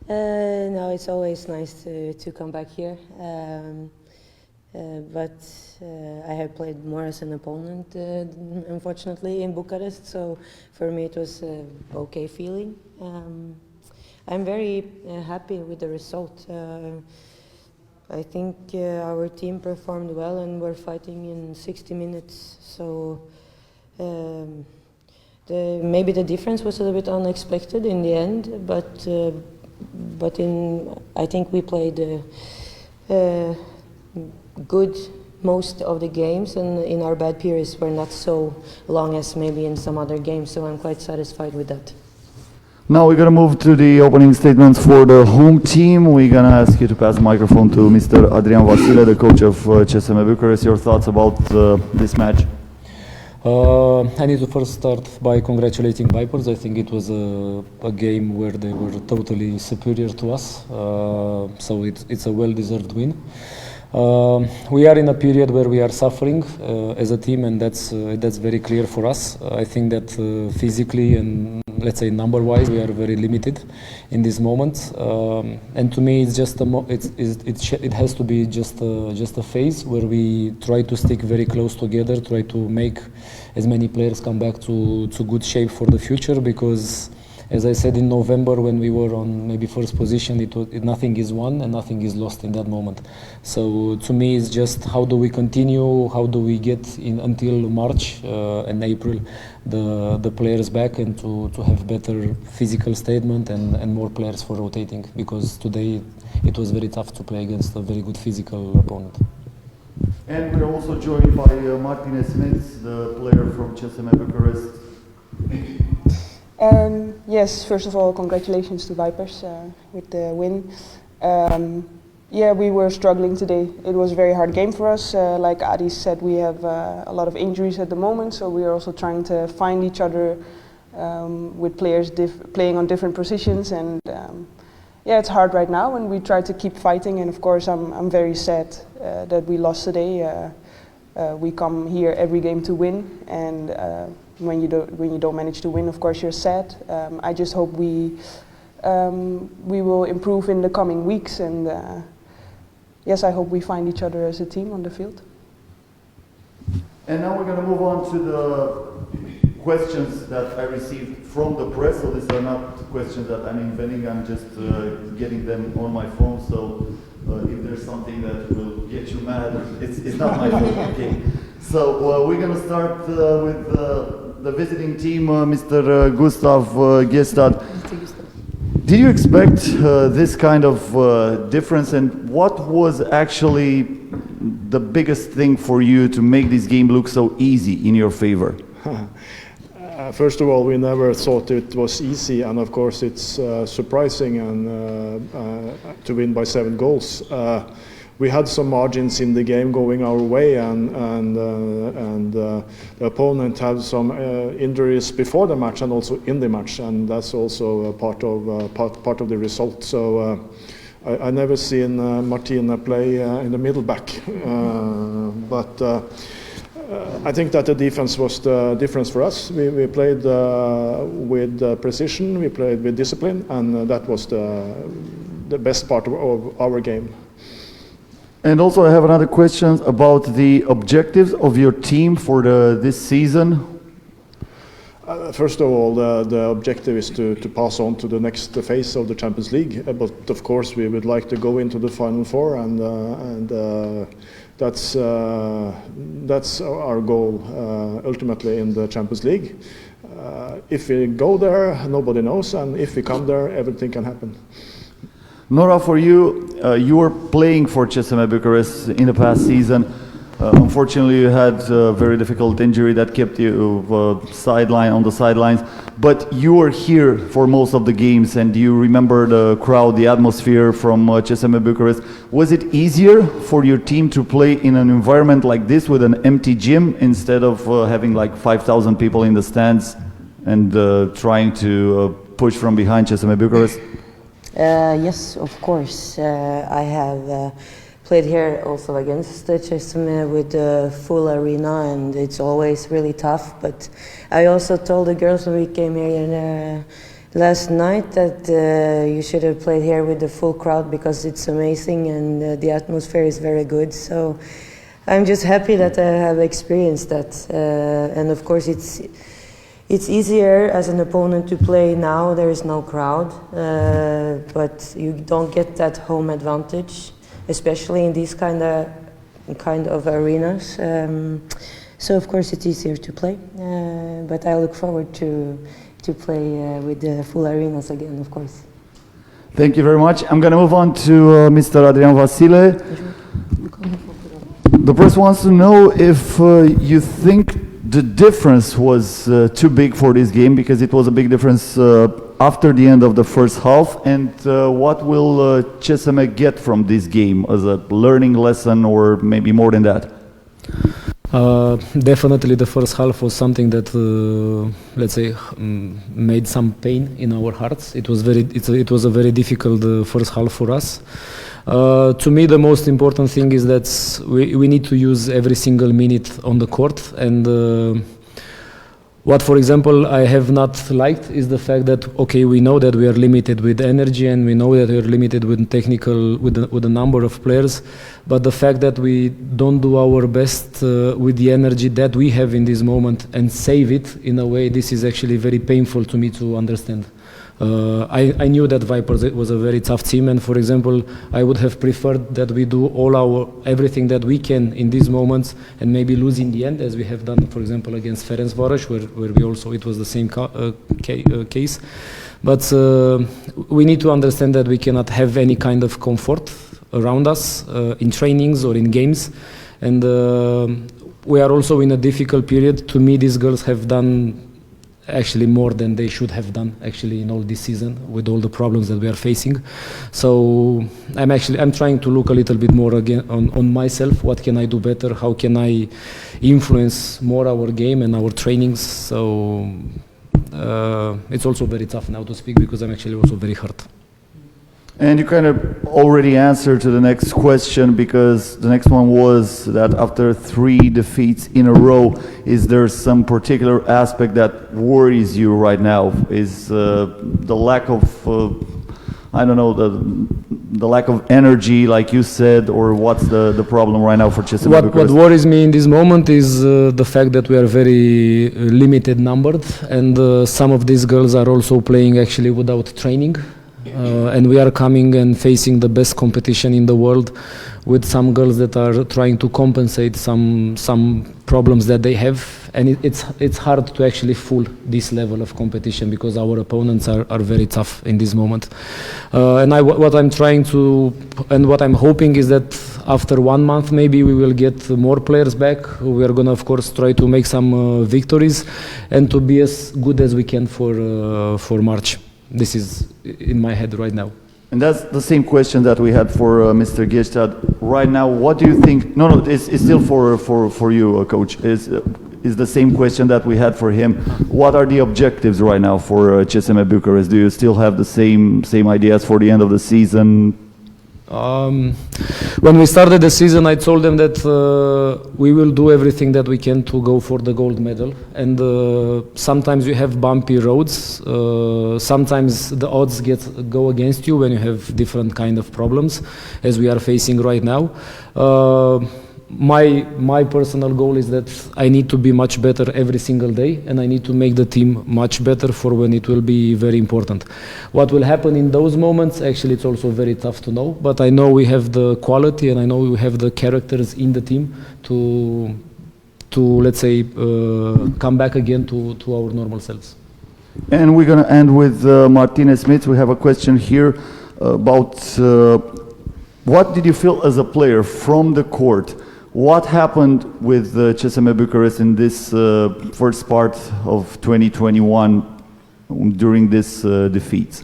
No, it's always nice to come back here. But I have played more as an opponent, unfortunately, in Bucharest. So for me, it was an okay feeling. I'm very happy with the result. I think our team performed well and we're fighting in 60 minutes. So maybe the difference was a little bit unexpected in the end, but I think we played good most of the games, and in our bad periods were not so long as maybe in some other games. So I'm quite satisfied with that. Now we're going to move to the opening statements for the home team. We're going to ask you to pass the microphone to Mr. Adrian Vasile, the coach of CSM București. Your thoughts about this match? I need to first start by congratulating Vipers. I think it was a game where they were totally superior to us, so it's a well-deserved win. We are in a period where we are suffering as a team, and that's very clear for us. I think that physically and let's say number-wise, we are very limited in this moment. And to me, it's just it has to be just a phase where we try to stick very close together, try to make as many players come back to good shape for the future. Because, as I said in November, when we were on maybe first position, nothing is won and nothing is lost in that moment. So to me, it's just how do we continue, how do we get in until March and April the players back, and to have better physical statement and more players for rotating, because today it was very tough to play against a very good physical opponent. And we're also joined by Martin Smith, the player from CSM București. Yes, first of all, congratulations to Vipers with the win. Yeah, we were struggling today. It was a very hard game for us. Like Adi said, we have a lot of injuries at the moment, so we are also trying to find each other with players playing on different positions. And yeah, it's hard right now, and we try to keep fighting. And of course, I'm very sad that we lost today. We come here every game to win, and when you don't manage to win, of course you're sad. I just hope we will improve in the coming weeks, and yes, I hope we find each other as a team on the field. And now we're going to move on to the questions that I received from the press. So these are not questions that I'm inventing, I'm just getting them on my phone. So if there's something that will get you mad, it's not my fault. Okay. So we're going to start with the visiting team, Mr. Gustav Gestad. Did you expect this kind of difference, and what was actually the biggest thing for you to make this game look so easy in your favor? First of all, we never thought it was easy, and of course it's surprising and to win by 7 goals. We had some margins in the game going our way, and the opponent had some injuries before the match and also in the match, and that's also a part of the result. So I never seen Martina play in the middle back, but I think that the defense was the difference for us. We played with precision, we played with discipline, and that was the best part of our game. And also I have another question about the objectives of your team for this season. First of all, the objective is to pass on to the next phase of the Champions League. But of course, we would like to go into the Final Four, and that's our goal ultimately in the Champions League. If we go there, nobody knows, and if we come there, everything can happen. Nora, for you, you were playing for CSM București in the past season. Unfortunately, you had a very difficult injury that kept you on the sidelines. But you were here for most of the games, and you remember the crowd, the atmosphere from CSM București. Was it easier for your team to play in an environment like this with an empty gym instead of having like 5,000 people in the stands and trying to push from behind CSM București? Yes, of course. I have played here also against CSM with a full arena, and it's always really tough. But I also told the girls when we came here last night that you should have played here with the full crowd because it's amazing and the atmosphere is very good. So I'm just happy that I have experienced that. And of course it's easier as an opponent to play now. There is no crowd, but you don't get that home advantage, especially in these kind of arenas. So of course it's easier to play, but I look forward to play with the full arenas again, of course. Thank you very much. I'm going to move on to Mr. Adrian Vasile. The press wants to know if you think the difference was too big for this game, because it was a big difference after the end of the first half, and what will CSM get from this game as a learning lesson, or maybe more than that? Definitely the first half was something that, let's say, made some pain in our hearts. It was a very difficult first half for us. To me, the most important thing is that we need to use every single minute on the court, and what, for example, I have not liked is the fact that, okay, we know that we are limited with energy and we know that we are limited with technical, with the number of players, but the fact that we don't do our best with the energy that we have in this moment and save it in a way, this is actually very painful to me to understand. I knew that Vipers was a very tough team, and for example, I would have preferred that we do everything that we can in these moments and maybe lose in the end, as we have done, for example, against Ferencváros, where we also, it was the same case. But we need to understand that we cannot have any kind of comfort around us in trainings or in games, and we are also in a difficult period. To me, these girls have done actually more than they should have done actually in all this season with all the problems that we are facing. So I'm trying to look a little bit more again on myself. What can I do better? How can I influence more our game and our trainings? So it's also very tough now to speak because I'm actually also very hurt. And you kind of already answered to the next question, because the next one was that after 3 defeats in a row, is there some particular aspect that worries you right now? Is the lack of, I don't know, the lack of energy, like you said, or what's the problem right now for CSM București? What worries me in this moment is the fact that we are very limited numbered, and some of these girls are also playing actually without training. And we are coming and facing the best competition in the world with some girls that are trying to compensate some problems that they have, and it's hard to actually fool this level of competition because our opponents are very tough in this moment. And what I'm trying to, and what I'm hoping is that after 1 month maybe we will get more players back. We are gonna of course try to make some victories and to be as good as we can for March. This is in my head right now. And that's the same question that we had for Mr. Gestad. Right now, what do you think? No, it's still for you, Coach. Is the same question that we had for him. What are the objectives right now for CSM București? Do you still have the same ideas for the end of the season? When we started the season, I told them that we will do everything that we can to go for the gold medal. And sometimes you have bumpy roads. Sometimes the odds go against you when you have different kind of problems, as we are facing right now. My personal goal is that I need to be much better every single day, and I need to make the team much better for when it will be very important. What will happen in those moments, actually it's also very tough to know, but I know we have the quality and I know we have the characters in the team to let's say, come back again to our normal selves. And we're going to end with Martinez Smith. We have a question here about what did you feel as a player from the court? What happened with CSM București in this first part of 2021 during this defeat?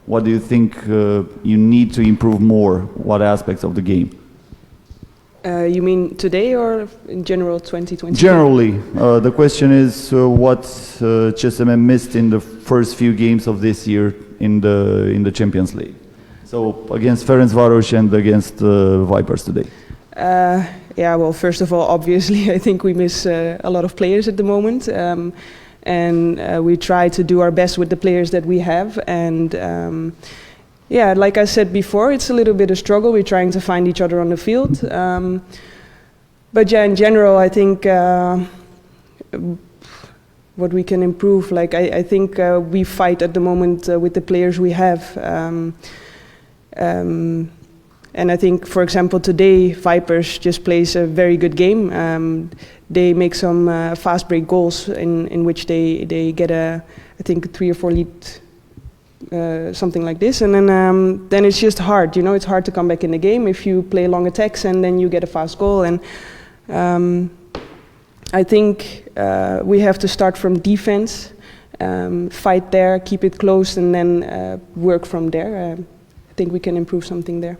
What do you think you need to improve more? What aspects of the game? You mean today or in general 2020? Generally, the question is what CSM missed in the first few games of this year in the Champions League. So against Ferencváros and against Vipers today. Yeah, well, first of all, obviously, I think we miss a lot of players at the moment. and we try to do our best with the players that we have. And yeah, like I said before, it's a little bit of struggle. We're trying to find each other on the field. But yeah, in general, I think what we can improve, like I think we fight at the moment with the players we have. And I think, for example, today Vipers just plays a very good game. They make some fast break goals in which they get I think 3 or 4 lead, something like this. And then it's just hard, you know, it's hard to come back in the game if you play long attacks and then you get a fast goal. And I think we have to start from defense, fight there, keep it close, and then work from there. I think we can improve something there.